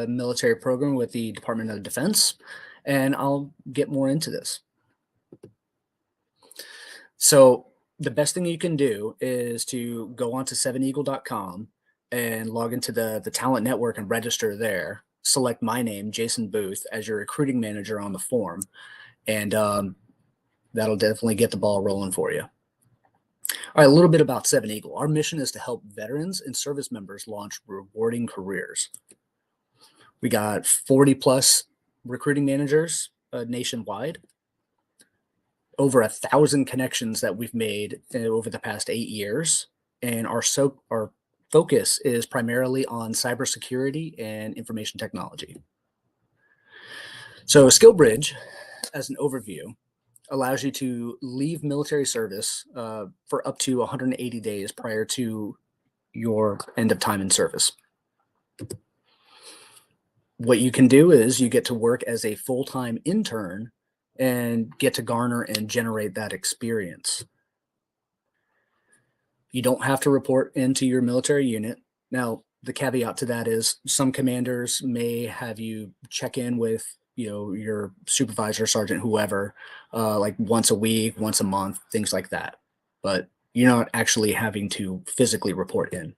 military program with the Department of Defense, and I'll get more into this. So the best thing you can do is to go onto 7eagle.com and log into the talent network and register there. Select my name, Jason Booth, as your recruiting manager on the form, and that'll definitely get the ball rolling for you. All right, a little bit about 7 Eagle. Our mission is to help veterans and service members launch rewarding careers. We got 40 plus recruiting managers nationwide, over 1,000 connections that we've made over the past 8 years. And our focus is primarily on cybersecurity and information technology. So SkillBridge, as an overview, allows you to leave military service for up to 180 days prior to your end of time in service. What you can do is you get to work as a full-time intern and get to garner and generate that experience. You don't have to report into your military unit. Now, the caveat to that is some commanders may have you check in with your supervisor, sergeant, whoever, like once a week, once a month, things like that. But you're not actually having to physically report in.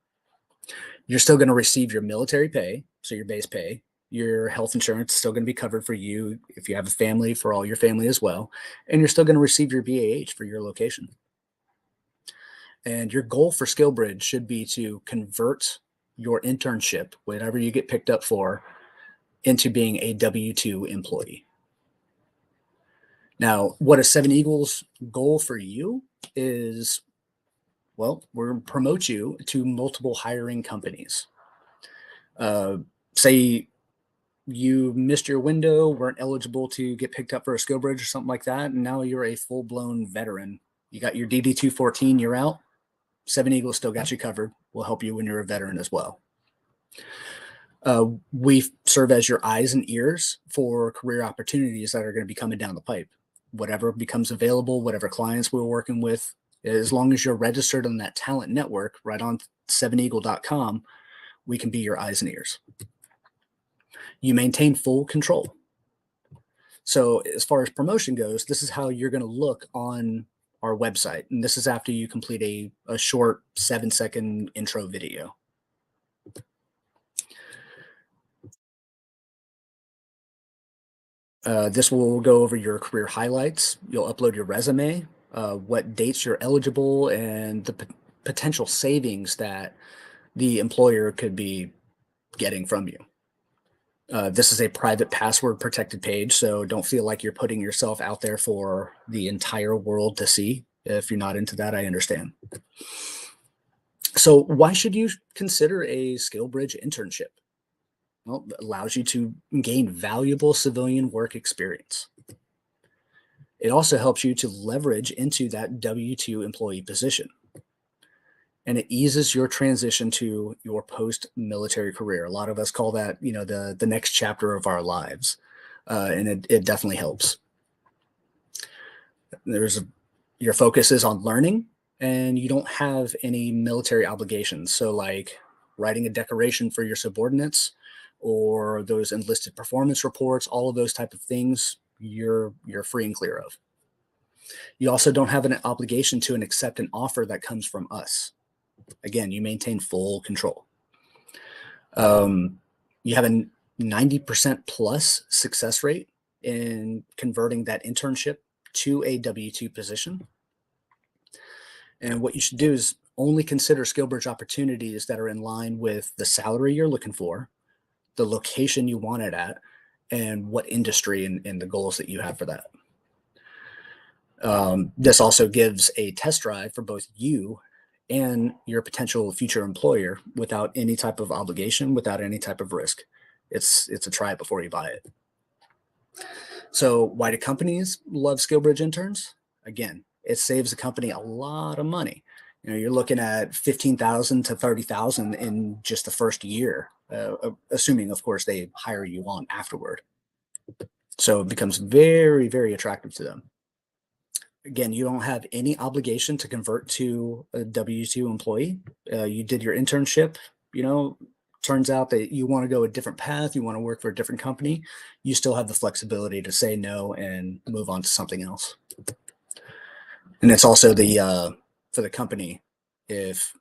You're still going to receive your military pay, so your base pay. Your health insurance is still going to be covered for you if you have a family, for all your family as well. And you're still going to receive your BAH for your location. And your goal for SkillBridge should be to convert your internship, whatever you get picked up for, into being a W-2 employee. Now, what is 7 Eagle's goal for you is, well, we're going to promote you to multiple hiring companies. Say you missed your window, weren't eligible to get picked up for a SkillBridge or something like that, and now you're a full-blown veteran. You got your DD-214, you're out. 7 Eagles still got you covered. We'll help you when you're a veteran as well. We serve as your eyes and ears for career opportunities that are going to be coming down the pipe. Whatever becomes available, whatever clients we're working with, as long as you're registered on that talent network right on 7eagle.com, we can be your eyes and ears. You maintain full control. So as far as promotion goes, this is how you're going to look on our website. And this is after you complete a short 7-second intro video. This will go over your career highlights. You'll upload your resume, what dates you're eligible, and the potential savings that the employer could be getting from you. This is a private password protected page, so don't feel like you're putting yourself out there for the entire world to see. If you're not into that, I understand. So why should you consider a SkillBridge internship? Well, it allows you to gain valuable civilian work experience. It also helps you to leverage into that W-2 employee position. And it eases your transition to your post-military career. A lot of us call that, the next chapter of our lives. And it definitely helps. Your focus is on learning, and you don't have any military obligations. So like writing a decoration for your subordinates, or those enlisted performance reports, all of those type of things, you're free and clear of. You also don't have an obligation to accept an offer that comes from us. Again, you maintain full control. You have a 90% plus success rate in converting that internship to a W-2 position. And what you should do is only consider SkillBridge opportunities that are in line with the salary you're looking for, the location you want it at, and what industry and the goals that you have for that. This also gives a test drive for both you and your potential future employer without any type of obligation, without any type of risk. It's a try it before you buy it. So why do companies love SkillBridge interns? Again, it saves the company a lot of money. You're looking at $15,000 to $30,000 in just the first year, assuming, of course, they hire you on afterward. So it becomes very, very attractive to them. Again, you don't have any obligation to convert to a W-2 employee. You did your internship, turns out that you want to go a different path, you want to work for a different company, you still have the flexibility to say no and move on to something else. And it's also the for the company, if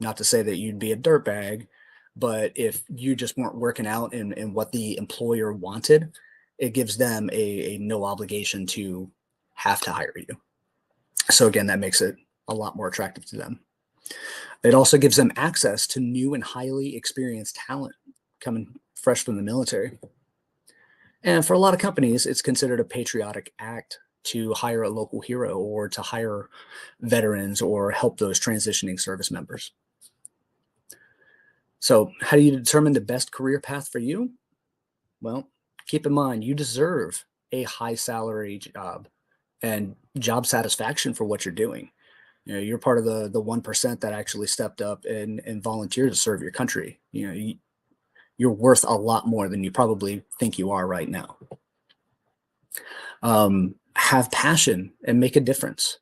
not to say that you'd be a dirtbag, but if you just weren't working out in what the employer wanted, it gives them a no obligation to have to hire you. So again, that makes it a lot more attractive to them. It also gives them access to new and highly experienced talent coming fresh from the military. And for a lot of companies, it's considered a patriotic act to hire a local hero or to hire veterans or help those transitioning service members. So how do you determine the best career path for you? Well, keep in mind, you deserve a high salary job and job satisfaction for what you're doing. You know, you're part of the 1% that actually stepped up and volunteered to serve your country. You know, you're worth a lot more than you probably think you are right now. Have passion and make a difference.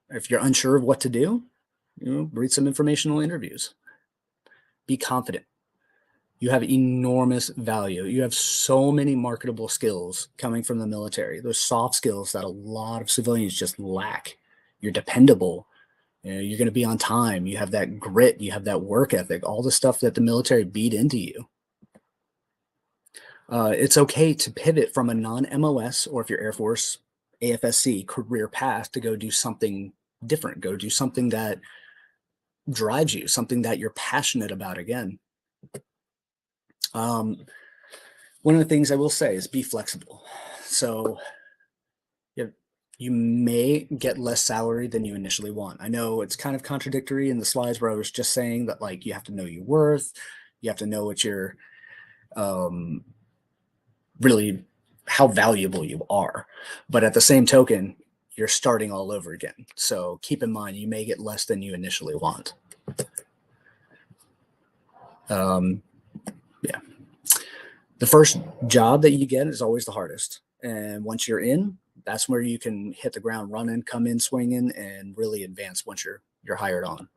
If you're unsure of what to do, you know, read some informational interviews. Be confident. You have enormous value. You have so many marketable skills coming from the military, those soft skills that a lot of civilians just lack. You're dependable. You know, you're going to be on time. You have that grit. You have that work ethic, all the stuff that the military beat into you. It's okay to pivot from a non-MOS, or if you're Air Force, AFSC career path, to go do something different, go do something that drives you, something that you're passionate about again. One of the things I will say is be flexible. So you may get less salary than you initially want. I know it's kind of contradictory in the slides where I was just saying that, like, you have to know your worth, you have to know what you're really how valuable you are. But at the same token, you're starting all over again. So keep in mind, you may get less than you initially want. Yeah. The first job that you get is always the hardest. And once you're in, that's where you can hit the ground running, come in swinging, and really advance once you're hired on.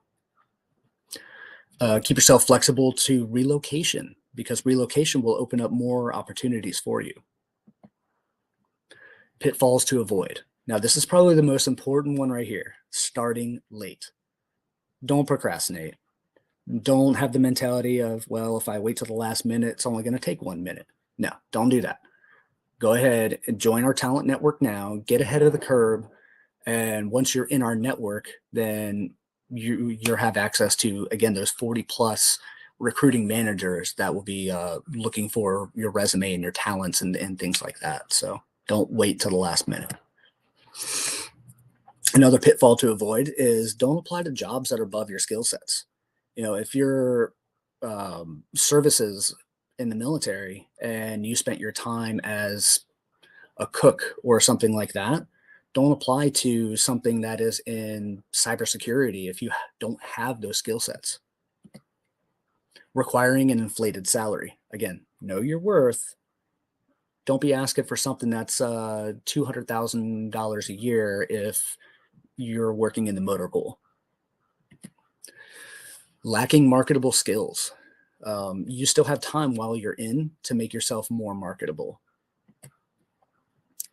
Keep yourself flexible to relocation, because relocation will open up more opportunities for you. Pitfalls to avoid. Now, this is probably the most important one right here. Starting late. Don't procrastinate. Don't have the mentality of, well, if I wait till the last minute, it's only going to take 1 minute. No, don't do that. Go ahead and join our talent network now, get ahead of the curve. And once you're in our network, then you have access to, again, those 40 plus recruiting managers that will be looking for your resume and your talents and things like that. So don't wait till the last minute. Another pitfall to avoid is don't apply to jobs that are above your skill sets. You know, if your services in the military and you spent your time as a cook or something like that, don't apply to something that is in cybersecurity if you don't have those skill sets. Requiring an inflated salary. Again, know your worth. Don't be asking for something that's $200,000 a year if you're working in the motor pool. Lacking marketable skills. You still have time while you're in to make yourself more marketable.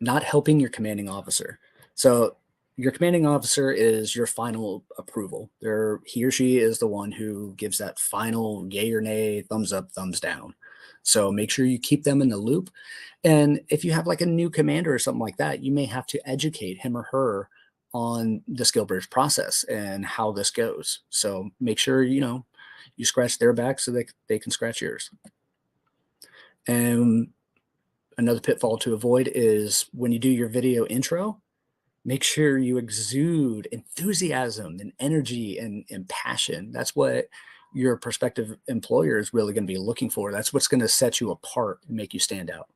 Not helping your commanding officer. So your commanding officer is your final approval. He or she is the one who gives that final yay or nay, thumbs up, thumbs down. So make sure you keep them in the loop. And if you have like a new commander or something like that, you may have to educate him or her on the SkillBridge process and how this goes. So make sure, you scratch their back so they can scratch yours. And another pitfall to avoid is when you do your video intro, make sure you exude enthusiasm and energy and passion. That's what your prospective employer is really going to be looking for. That's what's going to set you apart and make you stand out.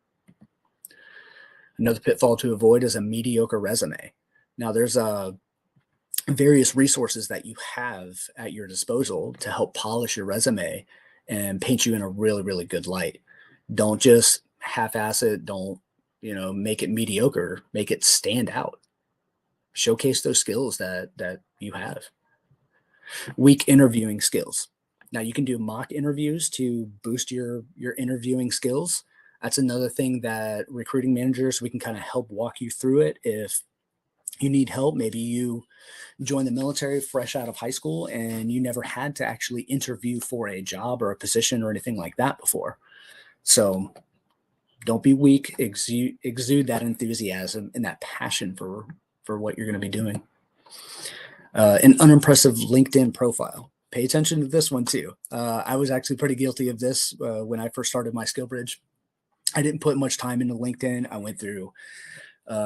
Another pitfall to avoid is a mediocre resume. Now, there's various resources that you have at your disposal to help polish your resume and paint you in a really, really good light. Don't just half-ass it. Don't, make it mediocre. Make it stand out. Showcase those skills that you have. Weak interviewing skills. Now you can do mock interviews to boost your interviewing skills. That's another thing that recruiting managers, we can kind of help walk you through it. If you need help, maybe you join the military fresh out of high school and you never had to actually interview for a job or a position or anything like that before. So don't be weak, exude that enthusiasm and that passion for what you're going to be doing. An unimpressive LinkedIn profile. Pay attention to this one too. I was actually pretty guilty of this when I first started my SkillBridge. I didn't put much time into LinkedIn. I went through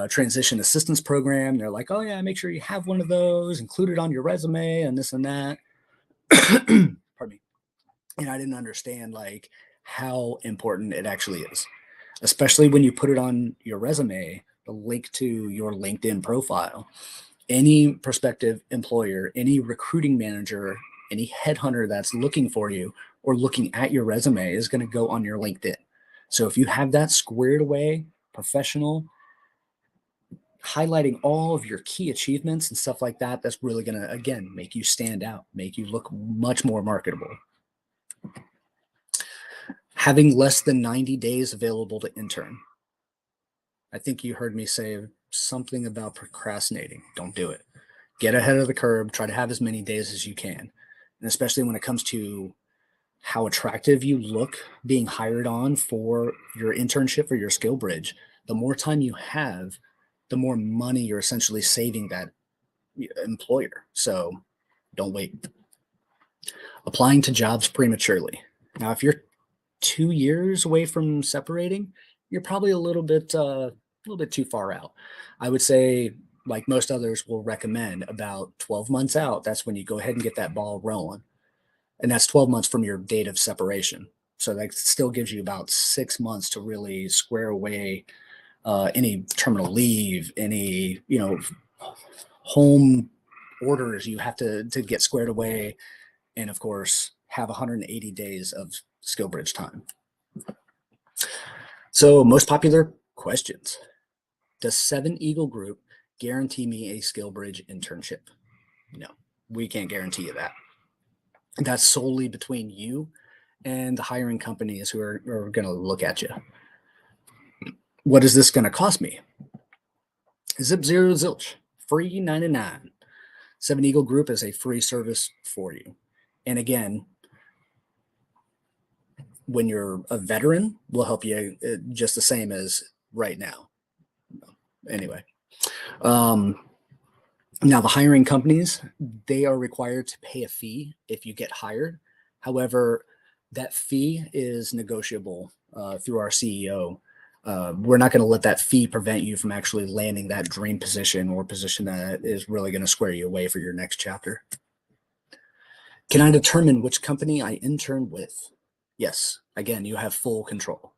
transition assistance program. They're like, oh yeah, make sure you have one of those, include it on your resume and this and that. Pardon me. And I didn't understand like how important it actually is, especially when you put it on your resume, the link to your LinkedIn profile. Any prospective employer, any recruiting manager, any headhunter that's looking for you or looking at your resume is going to go on your LinkedIn. So if you have that squared away, professional, highlighting all of your key achievements and stuff like that, that's really going to, again, make you stand out, make you look much more marketable. Having less than 90 days available to intern. I think you heard me say something about procrastinating. Don't do it. Get ahead of the curve. Try to have as many days as you can. And especially when it comes to how attractive you look being hired on for your internship or your SkillBridge, the more time you have, the more money you're essentially saving that employer. So don't wait. Applying to jobs prematurely. Now, if you're 2 years away from separating, you're probably a little bit too far out. I would say, like most others will recommend, about 12 months out, that's when you go ahead and get that ball rolling. And that's 12 months from your date of separation. So that still gives you about 6 months to really square away any terminal leave, any, home orders you have to get squared away. And of course, have 180 days of SkillBridge time. So most popular questions. Does 7 Eagle Group guarantee me a SkillBridge internship? No, we can't guarantee you that. That's solely between you and the hiring companies who are going to look at you. What is this going to cost me? Zip zero zilch, free 99. 7 Eagle Group is a free service for you. And again, when you're a veteran, we'll help you just the same as right now. Anyway, now the hiring companies, they are required to pay a fee if you get hired. However, that fee is negotiable through our CEO. We're not going to let that fee prevent you from actually landing that dream position or position that is really going to square you away for your next chapter. Can I determine which company I intern with? Yes. Again, you have full control.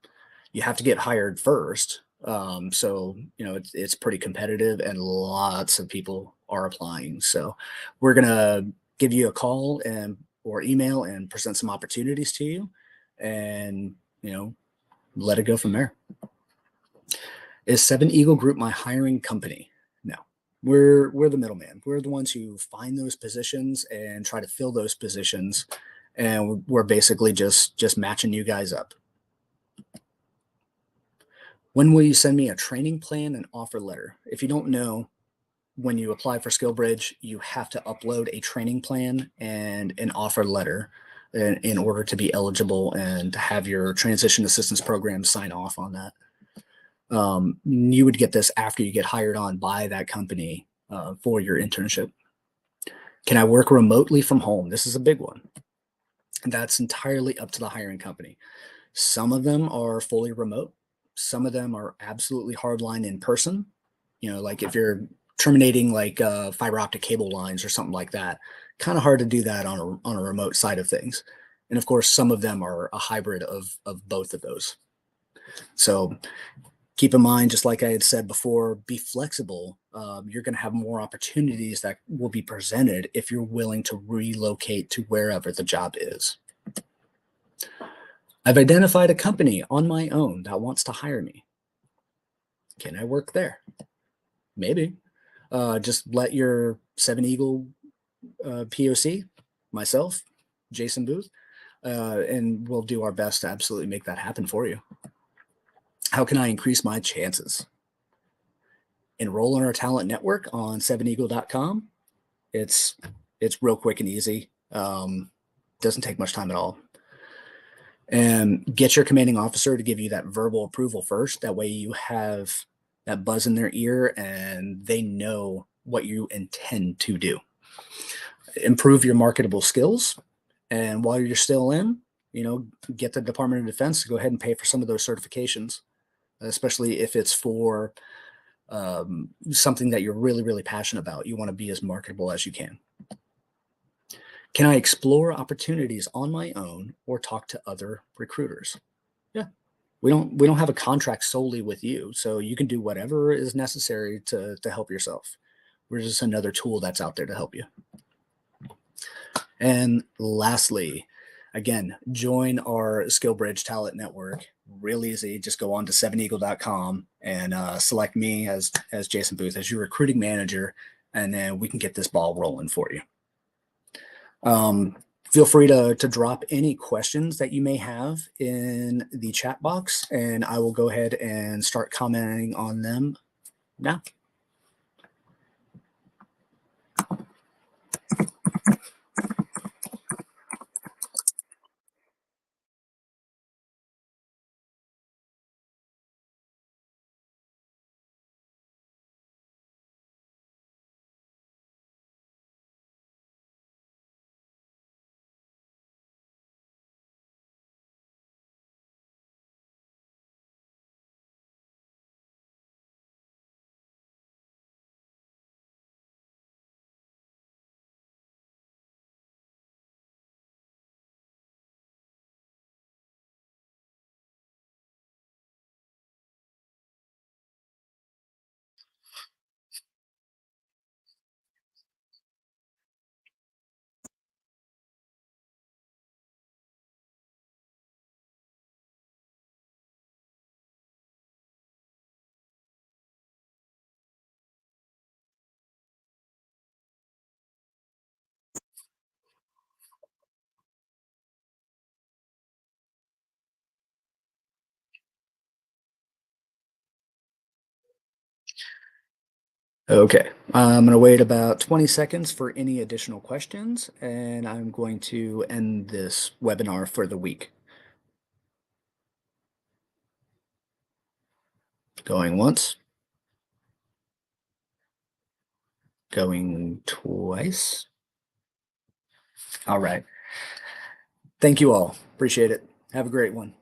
You have to get hired first. So, it's pretty competitive and lots of people are applying. So we're going to give you a call or email and present some opportunities to you and, let it go from there. Is 7 Eagle Group my hiring company? No, we're the middleman. We're the ones who find those positions and try to fill those positions. And we're basically just matching you guys up. When will you send me a training plan and offer letter? If you don't know, when you apply for SkillBridge, you have to upload a training plan and an offer letter in order to be eligible and to have your transition assistance program sign off on that. You would get this after you get hired on by that company for your internship. Can I work remotely from home? This is a big one. That's entirely up to the hiring company. Some of them are fully remote. Some of them are absolutely hardline in person. Like if you're terminating like fiber optic cable lines or something like that, kind of hard to do that on a remote side of things. And of course, some of them are a hybrid of both of those. So keep in mind, just like I had said before, be flexible. You're going to have more opportunities that will be presented if you're willing to relocate to wherever the job is. I've identified a company on my own that wants to hire me. Can I work there? Maybe. Just let your 7 Eagle POC, myself, Jason Booth, and we'll do our best to absolutely make that happen for you. How can I increase my chances? Enroll in our talent network on 7eagle.com. It's real quick and easy. Doesn't take much time at all. And get your commanding officer to give you that verbal approval first. That way you have that buzz in their ear and they know what you intend to do. Improve your marketable skills. And while you're still in, get the Department of Defense to go ahead and pay for some of those certifications, especially if it's for something that you're really, really passionate about. You want to be as marketable as you can. Can I explore opportunities on my own or talk to other recruiters? Yeah. We don't have a contract solely with you, so you can do whatever is necessary to help yourself. We're just another tool that's out there to help you. And lastly, again, join our SkillBridge Talent Network. Real easy. Just go on to 7eagle.com and select me as Jason Booth as your recruiting manager, and then we can get this ball rolling for you. Feel free to drop any questions that you may have in the chat box, and I will go ahead and start commenting on them now. Okay, I'm going to wait about 20 seconds for any additional questions, and I'm going to end this webinar for the week. Going once. Going twice. All right. Thank you all. Appreciate it. Have a great one.